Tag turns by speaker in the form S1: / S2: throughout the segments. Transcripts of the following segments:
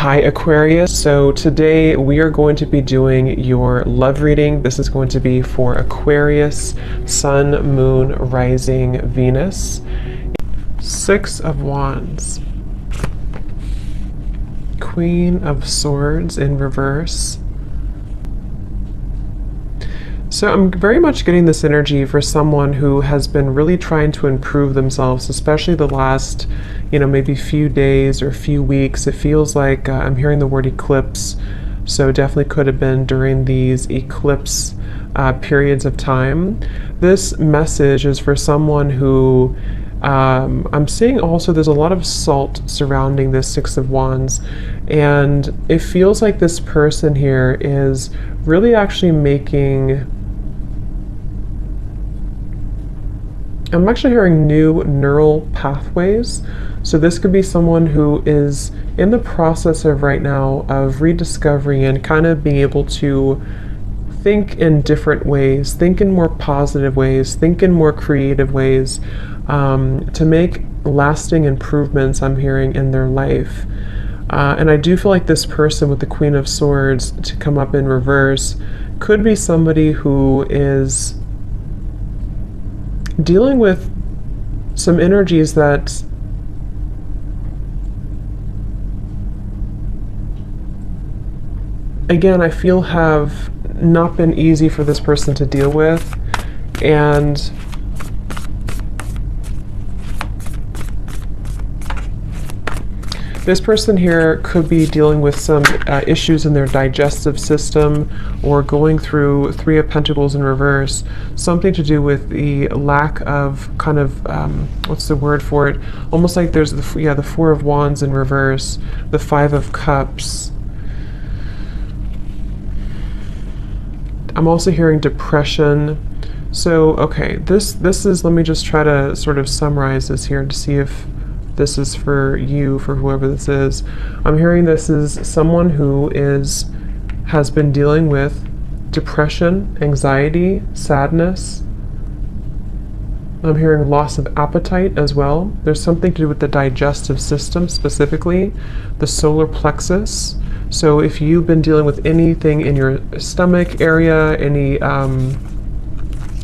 S1: Hi Aquarius, so today we are going to be doing your love reading. This is going to be for Aquarius, Sun, Moon, Rising, Venus. Six of Wands, Queen of Swords in reverse. So I'm very much getting this energy for someone who has been really trying to improve themselves, especially the last, maybe few days or few weeks. It feels like I'm hearing the word eclipse, so it definitely could have been during these eclipse periods of time. This message is for someone who I'm seeing also there's a lot of salt surrounding this Six of Wands, and it feels like this person here is really actually making, I'm actually hearing new neural pathways. So this could be someone who is in the process of right now of rediscovering and kind of being able to think in different ways, think in more positive ways, think in more creative ways, to make lasting improvements, I'm hearing, in their life. And I do feel like this person with the Queen of Swords to come up in reverse could be somebody who is dealing with some energies that again I feel have not been easy for this person to deal with, and this person here could be dealing with some issues in their digestive system, or going through Three of Pentacles in reverse, something to do with the lack of kind of, what's the word for it? Almost like there's the Four of Wands in reverse, the Five of Cups. I'm also hearing depression. So, okay, this is, let me just try to sort of summarize this here to see if this is for you, for whoever this is. I'm hearing this is someone who has been dealing with depression, anxiety, sadness. I'm hearing loss of appetite as well. There's something to do with the digestive system, specifically the solar plexus. So if you've been dealing with anything in your stomach area, any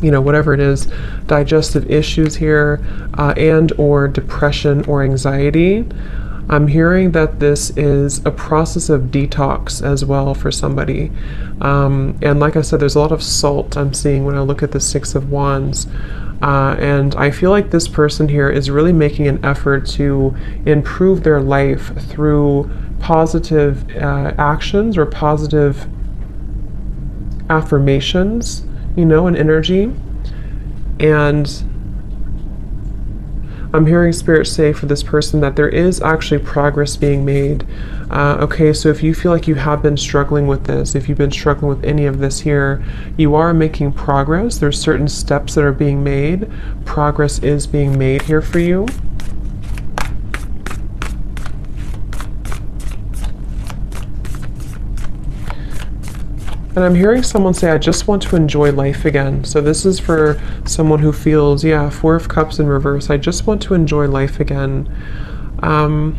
S1: whatever it is, digestive issues here, and or depression or anxiety, I'm hearing that this is a process of detox as well for somebody. And like I said, there's a lot of salt I'm seeing when I look at the Six of Wands. And I feel like this person here is really making an effort to improve their life through positive actions or positive affirmations, and energy. And I'm hearing Spirit say for this person that there is actually progress being made. Okay, so if you feel like you have been struggling with this, if you've been struggling with any of this here, you are making progress. There's certain steps that are being made. Progress is being made here for you. And I'm hearing someone say, I just want to enjoy life again. So this is for someone who feels, Four of Cups in reverse. I just want to enjoy life again. I'm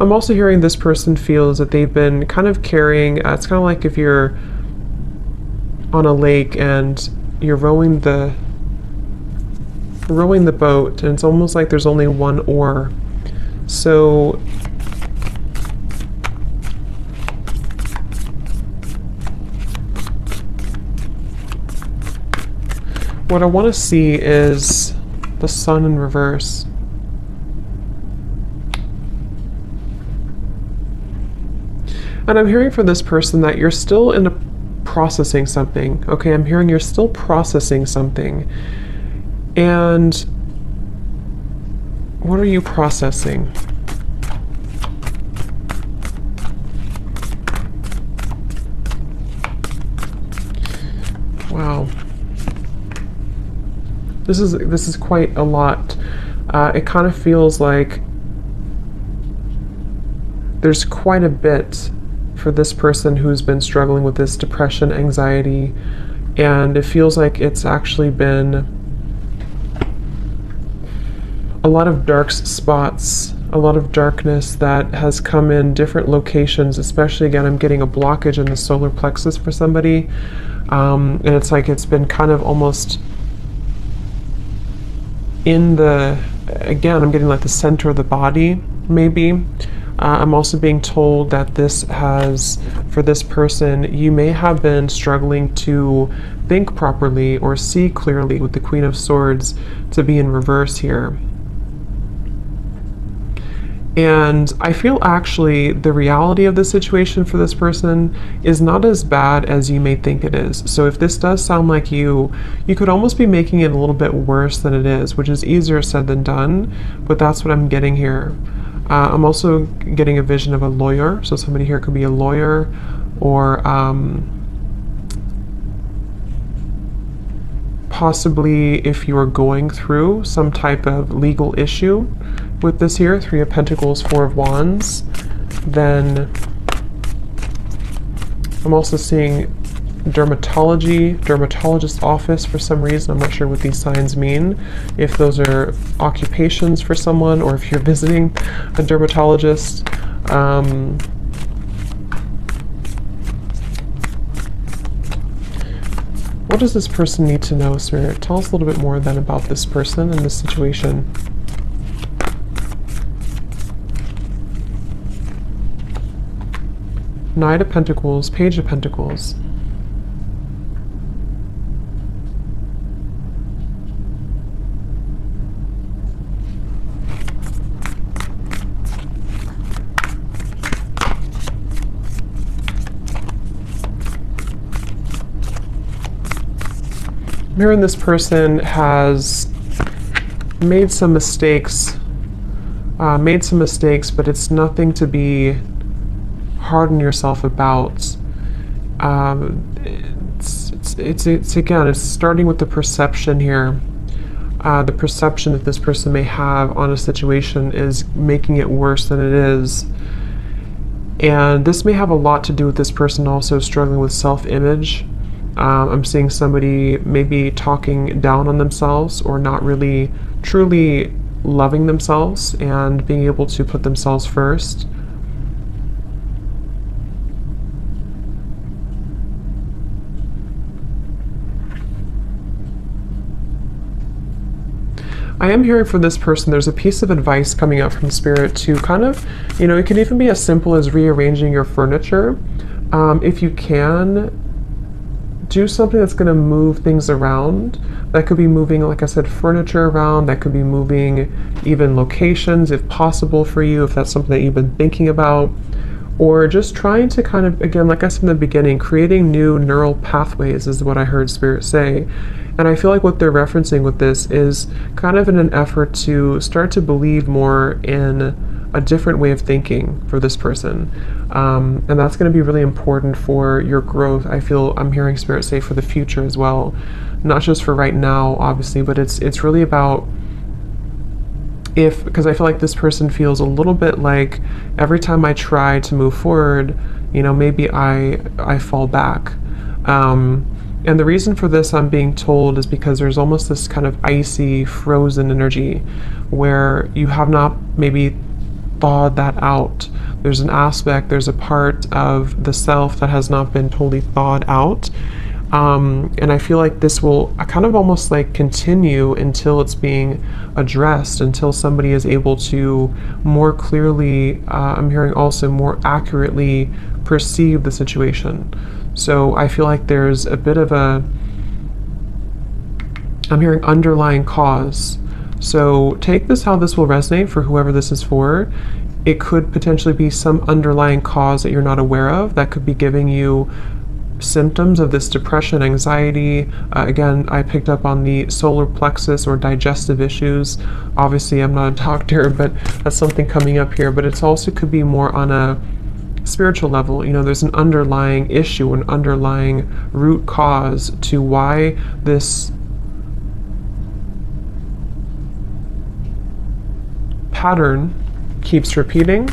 S1: also hearing this person feels that they've been kind of carrying, it's kind of like if you're on a lake and you're rowing the boat, and it's almost like there's only one oar. So what I want to see is the Sun in reverse. And I'm hearing for this person that you're still processing something. Okay, I'm hearing you're still processing something. And what are you processing? Wow. This is quite a lot. It kind of feels like there's quite a bit for this person who's been struggling with this depression, anxiety, and it feels like it's actually been a lot of dark spots a lot of darkness that has come in different locations, especially again, I'm getting a blockage in the solar plexus for somebody. And it's like it's been kind of almost in the, again, I'm getting like the center of the body, maybe. I'm also being told that this has, for this person, you may have been struggling to think properly or see clearly with the Queen of Swords to be in reverse here. And I feel actually the reality of the situation for this person is not as bad as you may think it is. So if this does sound like you could almost be making it a little bit worse than it is, which is easier said than done, but that's what I'm getting here. I'm also getting a vision of a lawyer. So somebody here could be a lawyer, or possibly if you are going through some type of legal issue with this here, 3 of Pentacles, 4 of Wands, then I'm also seeing dermatologist office for some reason. I'm not sure what these signs mean, if those are occupations for someone or if you're visiting a dermatologist. What does this person need to know, Spirit? Tell us a little bit more then about this person and this situation. Knight of Pentacles, Page of Pentacles. I'm hearing this person has made some mistakes, but it's nothing to be hard on yourself about. It's again, it's starting with the perception here. The perception that this person may have on a situation is making it worse than it is. And this may have a lot to do with this person also struggling with self-image. I'm seeing somebody maybe talking down on themselves or not really truly loving themselves and being able to put themselves first. I am hearing from this person, there's a piece of advice coming up from Spirit to kind of, it can even be as simple as rearranging your furniture. If you can, do something that's going to move things around. That could be moving, like I said, furniture around. That could be moving even locations, if possible for you, if that's something that you've been thinking about. Or just trying to kind of, again, like I said in the beginning, creating new neural pathways is what I heard Spirit say. And I feel like what they're referencing with this is kind of in an effort to start to believe more in a different way of thinking for this person. And that's going to be really important for your growth. I'm hearing Spirit say for the future as well. Not just for right now, obviously, but it's really about because I feel like this person feels a little bit like every time I try to move forward, maybe I fall back. And the reason for this, I'm being told, is because there's almost this kind of icy, frozen energy where you have not maybe thawed that out. There's an aspect, there's a part of the self that has not been totally thawed out. And I feel like this will kind of almost like continue until it's being addressed, until somebody is able to more clearly, I'm hearing also more accurately perceive the situation. So I feel like there's a bit of I'm hearing underlying cause. So take this how this will resonate for whoever this is for. It could potentially be some underlying cause that you're not aware of that could be giving you symptoms of this depression, anxiety. Again, I picked up on the solar plexus or digestive issues. Obviously, I'm not a doctor, but that's something coming up here. But it's also could be more on a spiritual level. There's an underlying issue, an underlying root cause to why this pattern keeps repeating.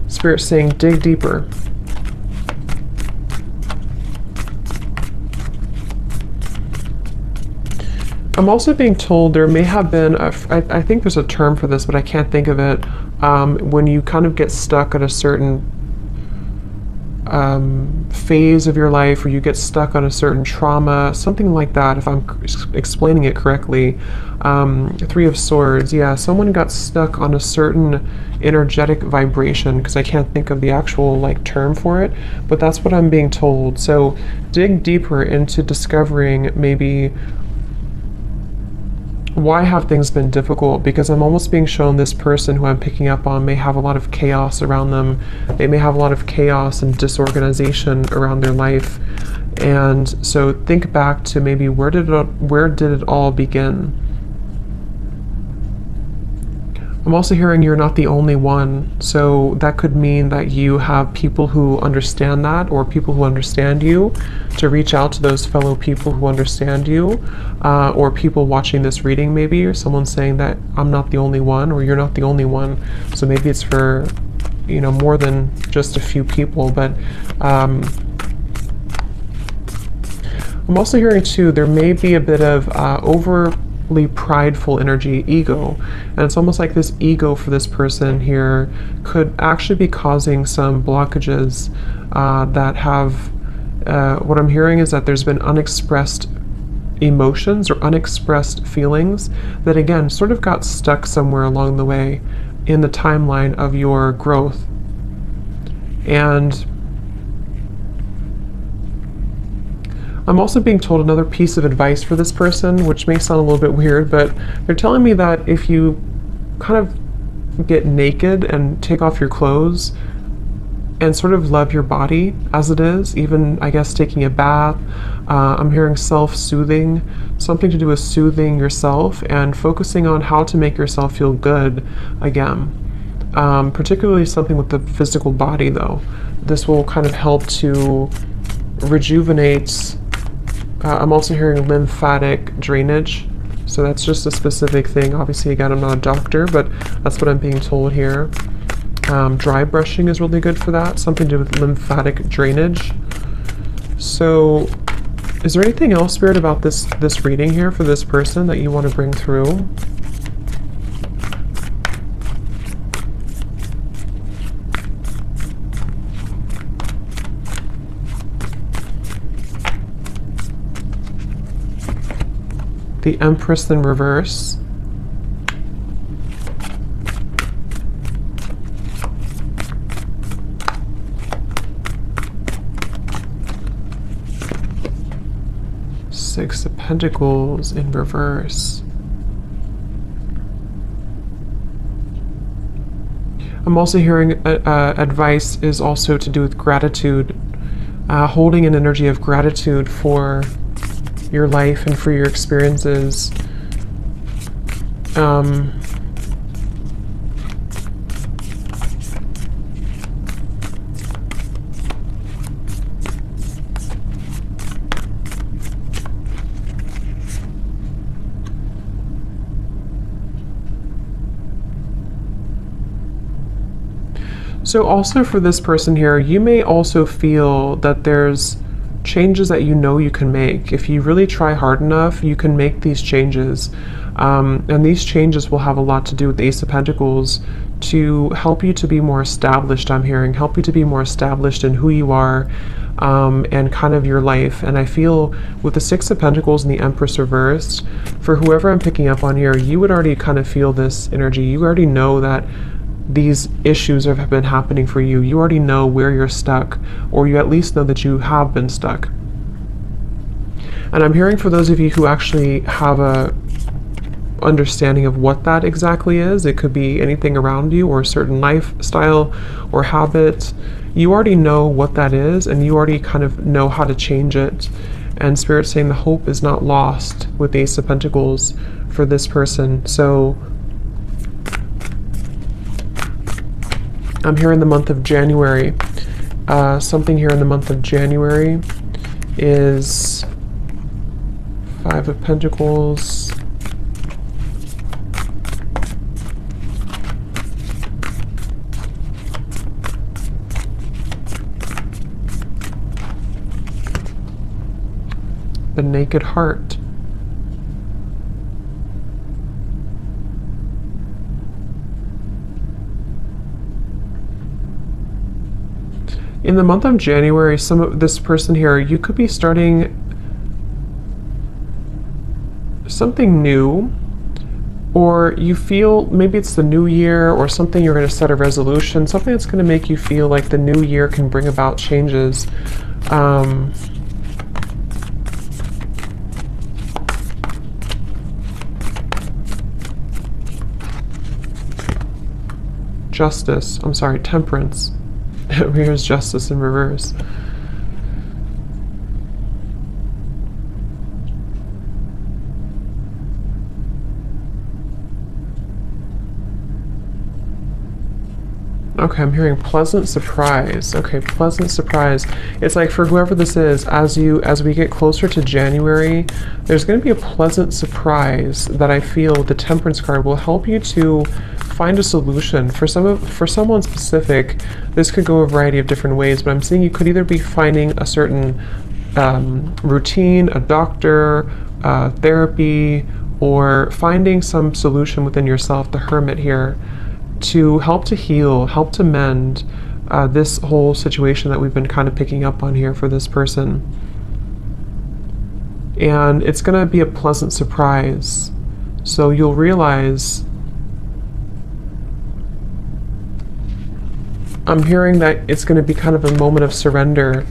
S1: Spirit saying, dig deeper. I'm also being told there may have been, I think there's a term for this, but I can't think of it, when you kind of get stuck at a certain phase of your life, or you get stuck on a certain trauma, something like that, if I'm explaining it correctly. Three of Swords, yeah, someone got stuck on a certain energetic vibration, because I can't think of the actual like term for it, but that's what I'm being told. So dig deeper into discovering maybe why have things been difficult, because I'm almost being shown this person who I'm picking up on may have a lot of chaos around them. They may have a lot of chaos and disorganization around their life. And so think back to maybe where did it all begin? I'm also hearing you're not the only one, so that could mean that you have people who understand that, or people who understand you, to reach out to those fellow people who understand you, or people watching this reading maybe, or someone saying that I'm not the only one, or you're not the only one. So maybe it's for, you know, more than just a few people. But I'm also hearing too, there may be a bit of overly prideful energy, ego, and it's almost like this ego for this person here could actually be causing some blockages that have, what I'm hearing is that there's been unexpressed emotions or unexpressed feelings that again sort of got stuck somewhere along the way in the timeline of your growth. And I'm also being told another piece of advice for this person, which may sound a little bit weird, but they're telling me that if you kind of get naked and take off your clothes and sort of love your body as it is, even I guess taking a bath, I'm hearing self-soothing, something to do with soothing yourself and focusing on how to make yourself feel good again. Particularly something with the physical body though. This will kind of help to rejuvenate. I'm also hearing lymphatic drainage, so that's just a specific thing. Obviously, again, I'm not a doctor, but that's what I'm being told here. Dry brushing is really good for that, something to do with lymphatic drainage. So is there anything else, Spirit, about this reading here for this person that you want to bring through? The Empress in reverse. Six of Pentacles in reverse. I'm also hearing advice is also to do with gratitude, holding an energy of gratitude for your life and for your experiences. So also for this person here, you may also feel that there's changes that you know you can make. If you really try hard enough, you can make these changes. And these changes will have a lot to do with the Ace of Pentacles to help you to be more established, I'm hearing, help you to be more established in who you are and kind of your life. And I feel with the Six of Pentacles and the Empress reversed, for whoever I'm picking up on here, you would already kind of feel this energy. You already know that these issues have been happening for you. You already know where you're stuck, or you at least know that you have been stuck. And I'm hearing for those of you who actually have a understanding of what that exactly is, it could be anything around you or a certain lifestyle or habit. You already know what that is, and you already kind of know how to change it. And Spirit's saying the hope is not lost with the Ace of Pentacles for this person. So I'm here in the month of January. Something here in the month of January is Five of Pentacles, the Naked Heart. In the month of January, some of this person here, you could be starting something new, or you feel maybe it's the new year or something, you're going to set a resolution, something that's going to make you feel like the new year can bring about changes. Justice, I'm sorry, temperance. Here's justice in reverse. Okay, I'm hearing pleasant surprise. Okay, pleasant surprise. It's like for whoever this is, as we get closer to January, there's going to be a pleasant surprise that I feel the Temperance card will help you to find a solution. For someone specific, this could go a variety of different ways, but I'm seeing you could either be finding a certain routine, a doctor, therapy, or finding some solution within yourself, the Hermit here, to help to heal, help to mend this whole situation that we've been kind of picking up on here for this person. And it's going to be a pleasant surprise. So you'll realize, I'm hearing that it's going to be kind of a moment of surrender.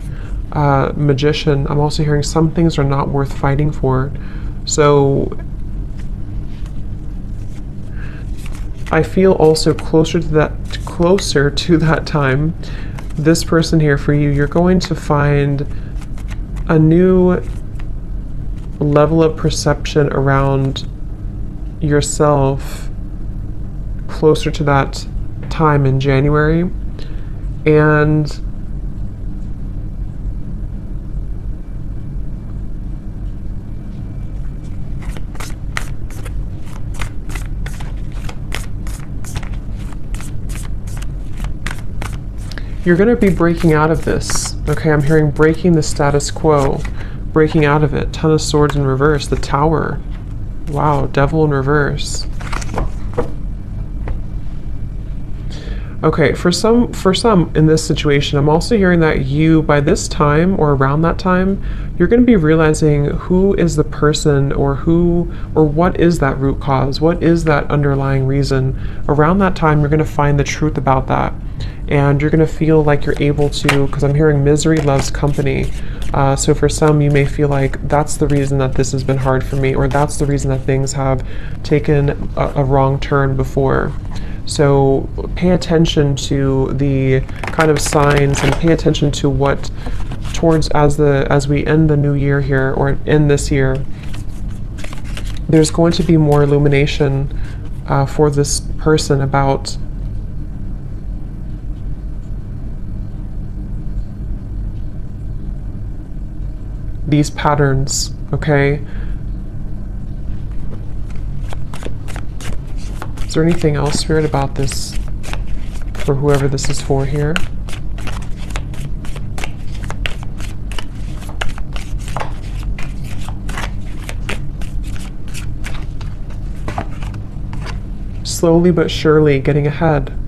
S1: Magician, I'm also hearing some things are not worth fighting for. So I feel also closer to that time, this person here for you, you're going to find a new level of perception around yourself closer to that time in January. And you're going to be breaking out of this. Okay, I'm hearing breaking the status quo, breaking out of it. Ton of Swords in reverse, the Tower. Wow, Devil in reverse. Okay, for some in this situation, I'm also hearing that you, by this time or around that time, you're going to be realizing who is the person, or what is that root cause, what is that underlying reason. Around that time, you're going to find the truth about that. And you're going to feel like you're able to, because I'm hearing misery loves company. So for some, you may feel like that's the reason that this has been hard for me, or that's the reason that things have taken a wrong turn before. So pay attention to the kind of signs, and pay attention to what as we end the new year here, or end this year, there's going to be more illumination for this person about these patterns, okay? Is there anything else, Spirit, about this for whoever this is for here? Slowly but surely getting ahead.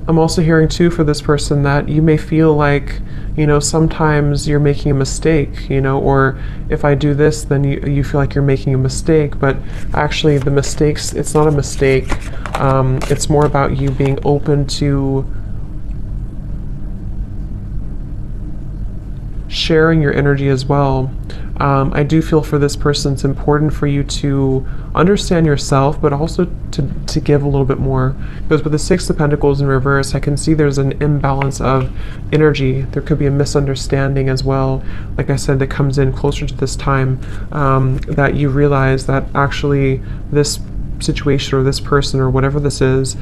S1: I'm also hearing too for this person that you may feel like, sometimes you're making a mistake, or if I do this, then you feel like you're making a mistake, but actually the mistakes, it's not a mistake. It's more about you being open to sharing your energy as well. I do feel for this person it's important for you to understand yourself, but also to give a little bit more. Because with the Six of Pentacles in reverse, I can see there's an imbalance of energy. There could be a misunderstanding as well, like I said, that comes in closer to this time, that you realize that actually this situation or this person or whatever this is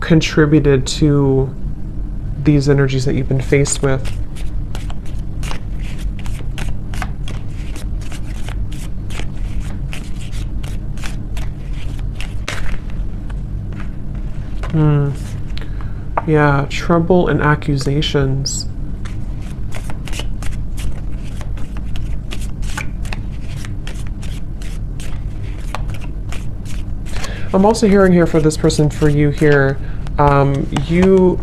S1: contributed to these energies that you've been faced with. Yeah, trouble and accusations. I'm also hearing here for this person, for you here, you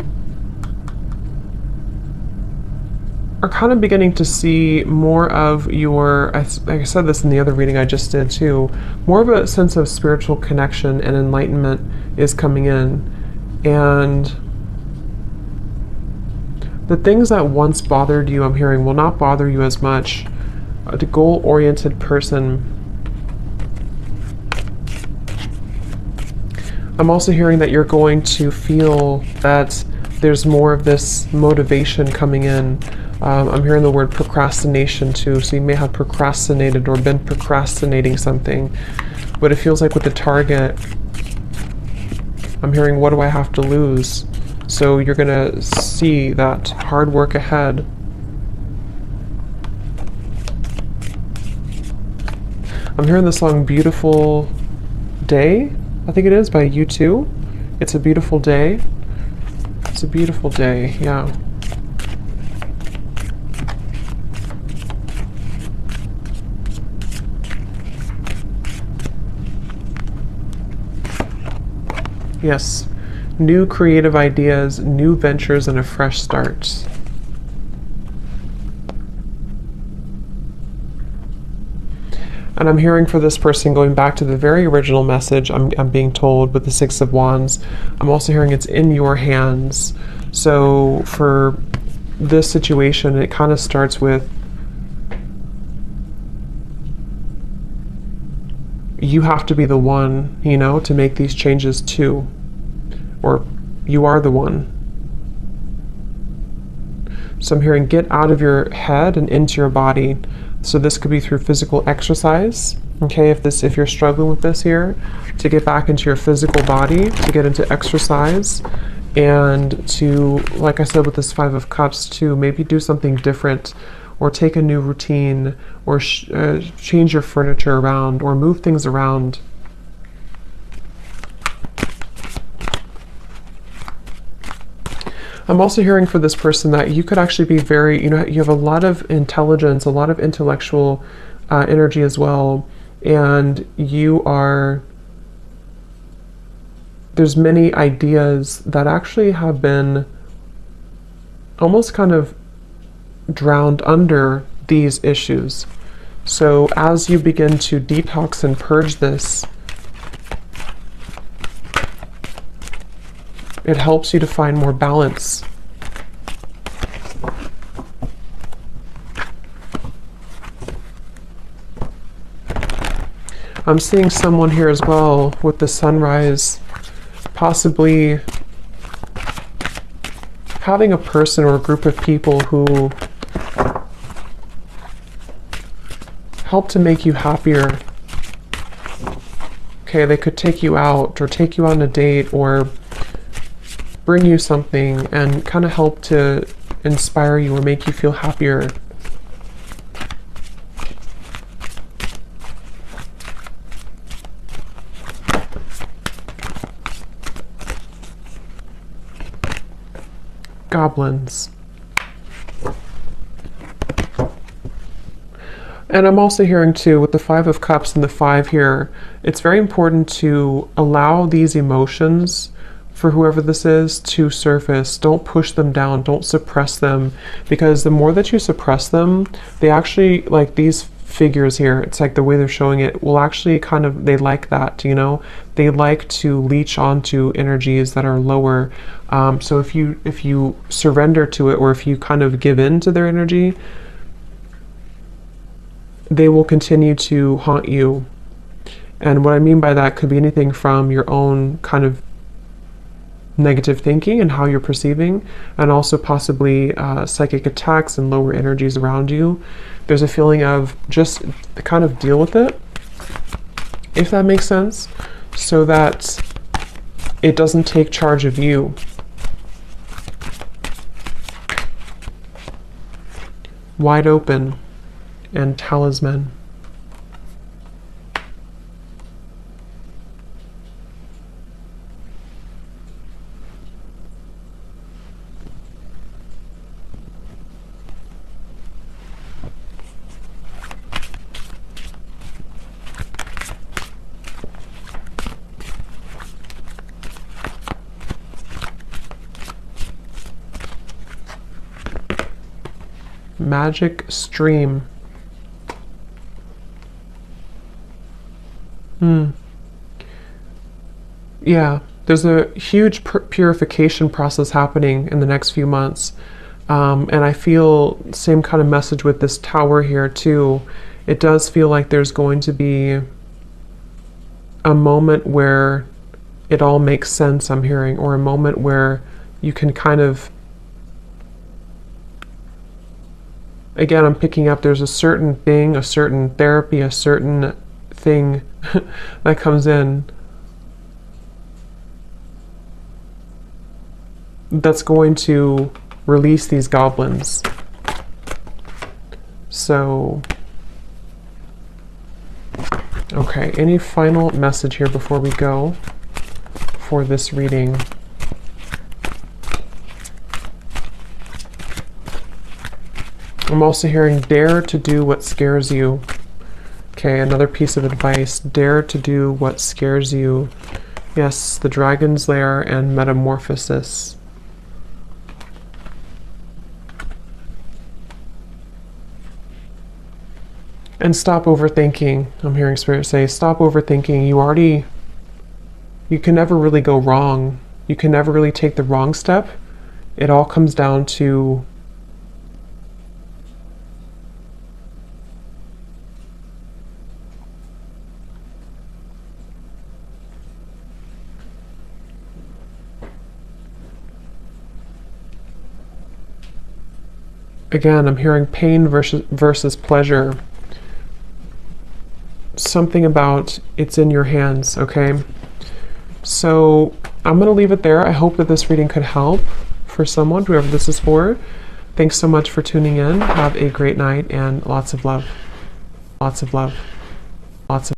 S1: are kind of beginning to see more of your, I said this in the other reading I just did too, more of a sense of spiritual connection and enlightenment is coming in. And the things that once bothered you, I'm hearing, will not bother you as much. The goal-oriented person. I'm also hearing that you're going to feel that there's more of this motivation coming in. I'm hearing the word procrastination too, so you may have procrastinated or been procrastinating something, but it feels like with the target, I'm hearing, what do I have to lose? So you're gonna see that hard work ahead. I'm hearing the song Beautiful Day, I think it is, by U2. It's a beautiful day. It's a beautiful day, yeah. Yes, new creative ideas, new ventures, and a fresh start. And I'm hearing for this person, going back to the very original message, I'm being told with the Six of Wands, I'm also hearing it's in your hands. So for this situation, it kind of starts with you have to be the one, you know, to make these changes too. Or you are the one. So I'm hearing get out of your head and into your body. So this could be through physical exercise. Okay, if you're struggling with this here, to get back into your physical body, to get into exercise, and to, like I said with this Five of Cups, to maybe do something different, or take a new routine, or change your furniture around, or move things around. I'm also hearing for this person that you could actually be very, you know, you have a lot of intelligence, a lot of intellectual energy as well, and there's many ideas that actually have been almost kind of drowned under these issues. So as you begin to detox and purge this, it helps you to find more balance. I'm seeing someone here as well with the sunrise, possibly having a person or a group of people who help to make you happier. Okay, they could take you out or take you on a date or bring you something and kind of help to inspire you or make you feel happier. Goblins. And I'm also hearing too, with the Five of Cups and the 5 here, it's very important to allow these emotions, for whoever this is, to surface. Don't push them down, don't suppress them, because the more that you suppress them, they actually, like these figures here, it's like the way they're showing it, will actually kind of, they like that, you know, they like to leech onto energies that are lower. So if you surrender to it, or if you kind of give in to their energy, they will continue to haunt you. And what I mean by that could be anything from your own kind of negative thinking and how you're perceiving, and also possibly psychic attacks and lower energies around you. There's a feeling of just kind of deal with it, if that makes sense, so that it doesn't take charge of you. Wide open and talisman. magic stream. Yeah, there's a huge purification process happening in the next few months. And I feel same kind of message with this tower here too. It does feel like there's going to be a moment where it all makes sense, I'm hearing, or a moment where you can kind of, again, I'm picking up there's a certain thing, a certain therapy, a certain thing that comes in that's going to release these goblins. So, okay, any final message here before we go for this reading? I'm also hearing dare to do what scares you. Okay, another piece of advice, dare to do what scares you. Yes, the Dragon's Lair and Metamorphosis. And stop overthinking. I'm hearing Spirit say, stop overthinking. You can never really go wrong. You can never really take the wrong step. It all comes down to again, I'm hearing pain versus pleasure. Something about it's in your hands, okay? So I'm going to leave it there. I hope that this reading could help for someone, whoever this is for. Thanks so much for tuning in. Have a great night and lots of love. Lots of love. Lots of